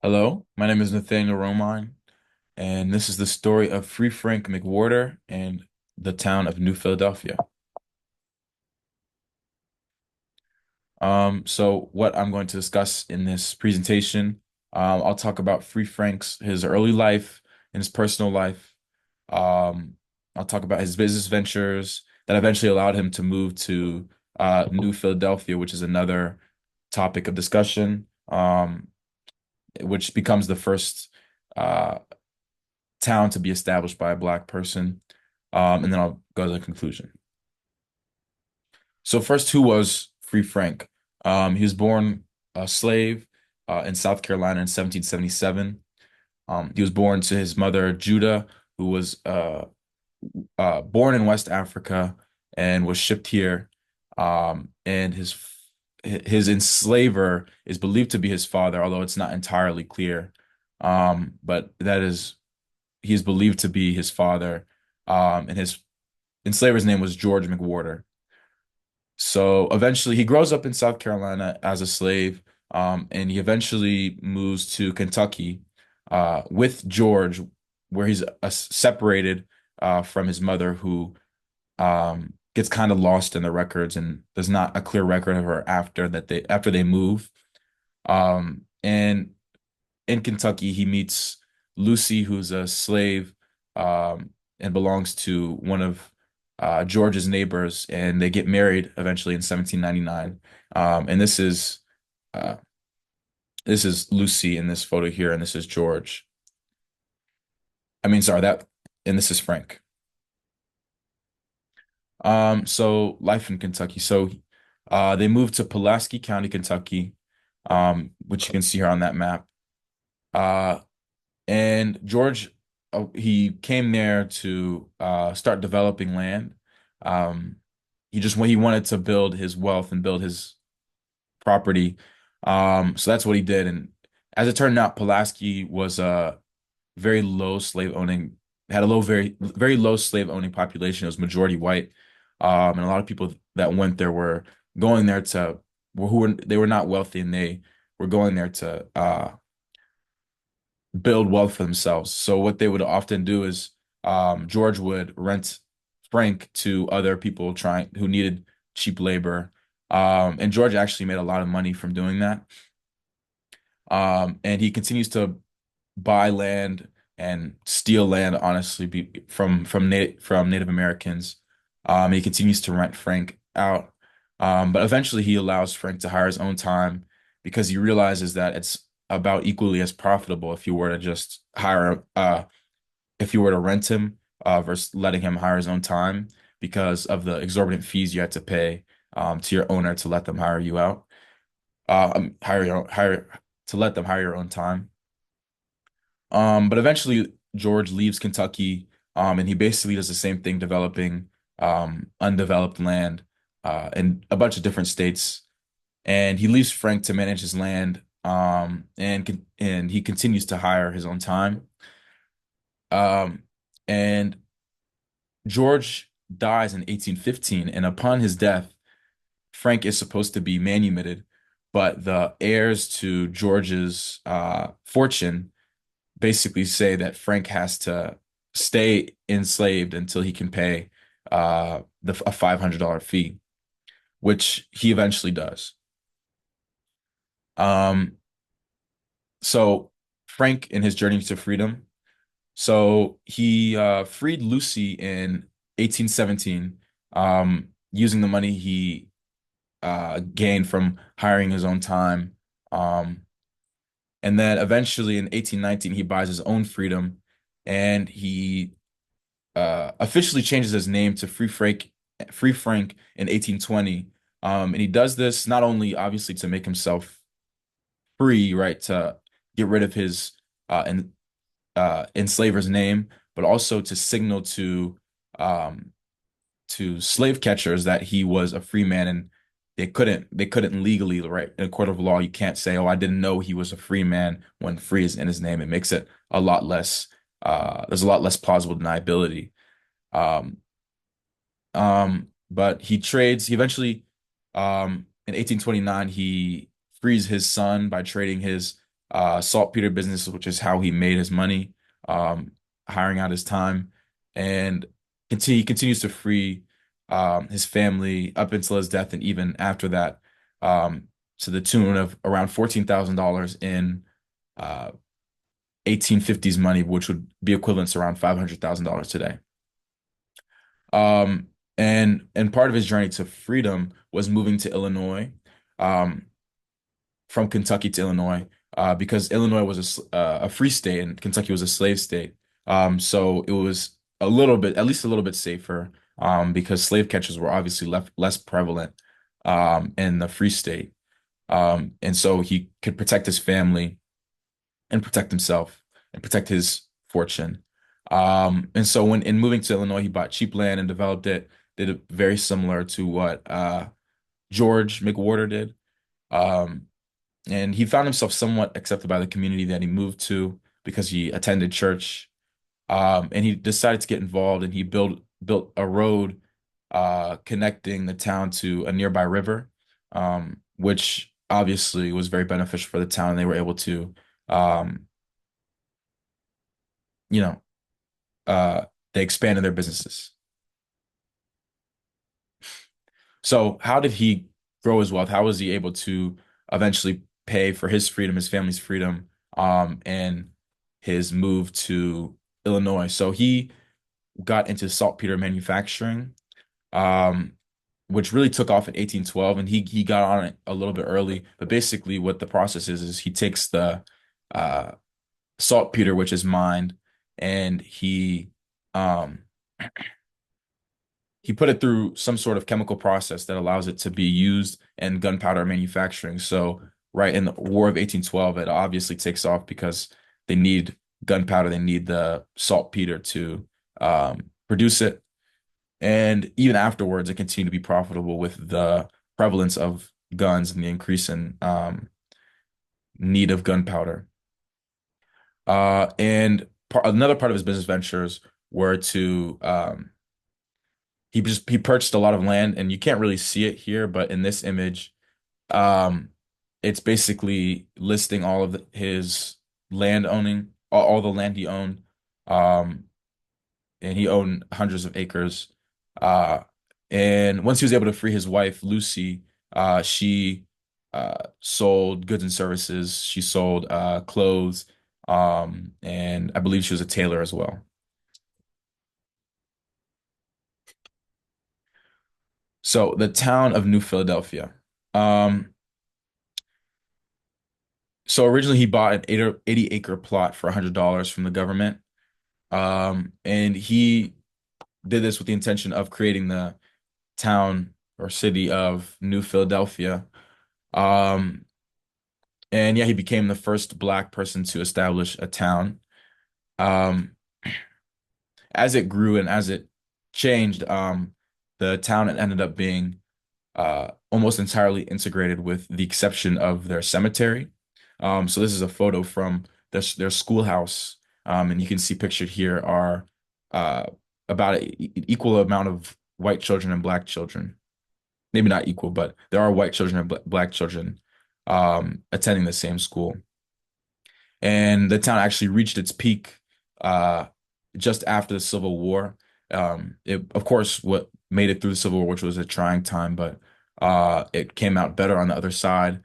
Hello, my name is Nathaniel Romine, and this is the story of Free Frank McWorter and the town of New Philadelphia. So what I'm going to discuss in this presentation, I'll talk about Free Frank's his early life and his personal life. Um, I'll talk about his business ventures that eventually allowed him to move to New Philadelphia, which is another topic of discussion, which becomes the first uh, town to be established by a black person. And then I'll go to the conclusion. So first, who was Free Frank? He was born a slave in South Carolina in 1777. He was born to his mother, Judah, who was born in West Africa and was shipped here. And his enslaver is believed to be his father, although it's not entirely clear. But that is he is believed to be his father. And his enslaver's name was George McWorter. So eventually, he grows up in South Carolina as a slave, and he eventually moves to Kentucky with George, where he's separated from his mother, who gets kind of lost in the records, and there's not a clear record of her after they move. And in Kentucky, he meets Lucy, who's a slave, and belongs to one of George's neighbors, and they get married eventually in 1799. And uh, this is Lucy in this photo here, and this is George. I mean, sorry, and this is Frank. So life in Kentucky. So they moved to Pulaski County, Kentucky, which you can see here on that map. Uh, And George, he came there to start developing land. Um, he wanted to build his wealth and build his property. So that's what he did. And as it turned out, Pulaski was a very low slave owning, had a very low slave owning population. It was majority white. And a lot of people that went there were going there to, they were not wealthy, and they were going there to build wealth for themselves. So what they would often do is George would rent Frank to other people trying who needed cheap labor. And George actually made a lot of money from doing that. And he continues to buy land and steal land, honestly, from Native Americans. He continues to rent Frank out. But eventually he allows Frank to hire his own time because he realizes that it's about equally as profitable if you were to just if you were to rent him versus letting him hire his own time because of the exorbitant fees you had to pay to your owner to let them hire you out. Hire to let them hire your own time. But eventually George leaves Kentucky, and he basically does the same thing, developing undeveloped land in a bunch of different states. And he leaves Frank to manage his land, and he continues to hire his own time. Um, and George dies in 1815, and upon his death, Frank is supposed to be manumitted, but the heirs to George's fortune basically say that Frank has to stay enslaved until he can pay a $500 fee, which he eventually does. Um, so Frank in his journey to freedom, so he freed Lucy in 1817, using the money he gained from hiring his own time. Um, and then eventually in 1819, he buys his own freedom, and he officially changes his name to Free Frank in 1820. And he does this not only obviously to make himself free, right, to get rid of his enslaver's name, but also to signal um, to slave catchers that he was a free man, and they couldn't legally, right, in a court of law, you can't say, oh, I didn't know he was a free man when free is in his name. It makes it a lot less there's a lot less plausible deniability. Um, but he eventually in 1829 he frees his son by trading his saltpeter business, which is how he made his money, um, hiring out his time, and he continues to free his family up until his death, and even after that, um, to the tune of around $14,000 in uh, 1850s money, which would be equivalent to around $500,000 today. And part of his journey to freedom was moving to Illinois, um, from Kentucky to Illinois, because Illinois was a free state and Kentucky was a slave state. So it was a little bit, at least a little bit safer, because slave catchers were obviously less prevalent, in the free state. And so he could protect his family and protect himself and protect his fortune. And so when in moving to Illinois, he bought cheap land and developed it, did it very similar to what George McWorter did. Um, and he found himself somewhat accepted by the community that he moved to because he attended church. And he decided to get involved, and he built a road connecting the town to a nearby river, which obviously was very beneficial for the town. They were able to, um, you know, they expanded their businesses. So how did he grow his wealth? How was he able to eventually pay for his freedom, his family's freedom, and his move to Illinois? So he got into saltpeter manufacturing, um, which really took off in 1812, and he got on it a little bit early. But basically, what the process is he takes the uh, saltpeter, which is mined, and um, he put it through some sort of chemical process that allows it to be used in gunpowder manufacturing. So, right in the War of 1812, it obviously takes off because they need gunpowder, they need the saltpeter to produce it. And even afterwards, it continued to be profitable with the prevalence of guns and the increase in need of gunpowder. And another part of his business ventures were to he purchased a lot of land, and you can't really see it here, but in this image, um, it's basically listing all of his land owning, all the land he owned, um, and he owned hundreds of acres. Uh, and once he was able to free his wife, Lucy, she sold goods and services. She sold clothes, and I believe she was a tailor as well. So the town of New Philadelphia. Um, so originally he bought an 80-acre plot for $100 from the government. And he did this with the intention of creating the town or city of New Philadelphia. Um, and yeah, he became the first black person to establish a town. Um, as it grew and as it changed, the town ended up being almost entirely integrated with the exception of their cemetery. So this is a photo from their schoolhouse, and you can see pictured here are uh, about an equal amount of white children and black children. Maybe not equal, but there are white children and black children attending the same school. And the town actually reached its peak uh, just after the Civil War. Of course, what made it through the Civil War, which was a trying time, but it came out better on the other side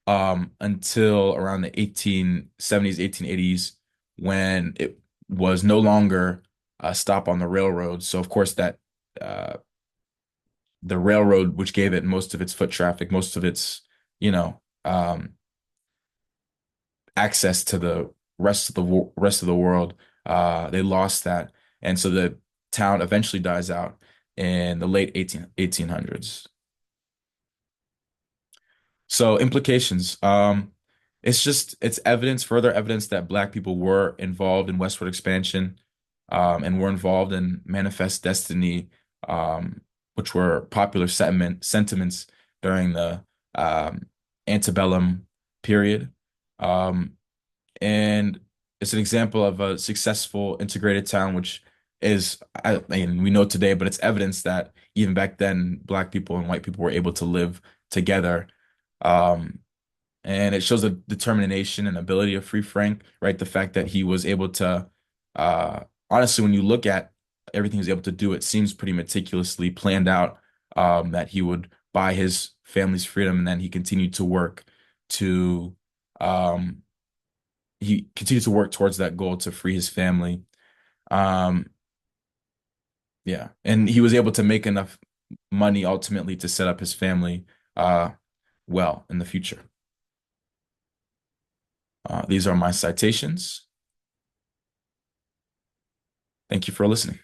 until around the 1870s, 1880s, when it was no longer a stop on the railroad. So, of course, that uh, the railroad, which gave it most of its foot traffic, most of its, you know, access to the rest of the world. They lost that, and so the town eventually dies out in the late 1800s. So implications. It's evidence, further evidence that Black people were involved in westward expansion, and were involved in Manifest Destiny, which were popular sentiments during the antebellum period. Um, and it's an example of a successful integrated town, which I mean, we know today, but it's evidence that even back then, Black people and white people were able to live together. Um, And it shows the determination and ability of Free Frank, right? The fact that he was able to, uh, honestly, when you look at everything he was able to do, it seems pretty meticulously planned out, that he would buy his family's freedom, and then to, um, he continued to work towards that goal to free his family. Um, yeah, and he was able to make enough money ultimately to set up his family, uh, well in the future. These are my citations. Thank you for listening.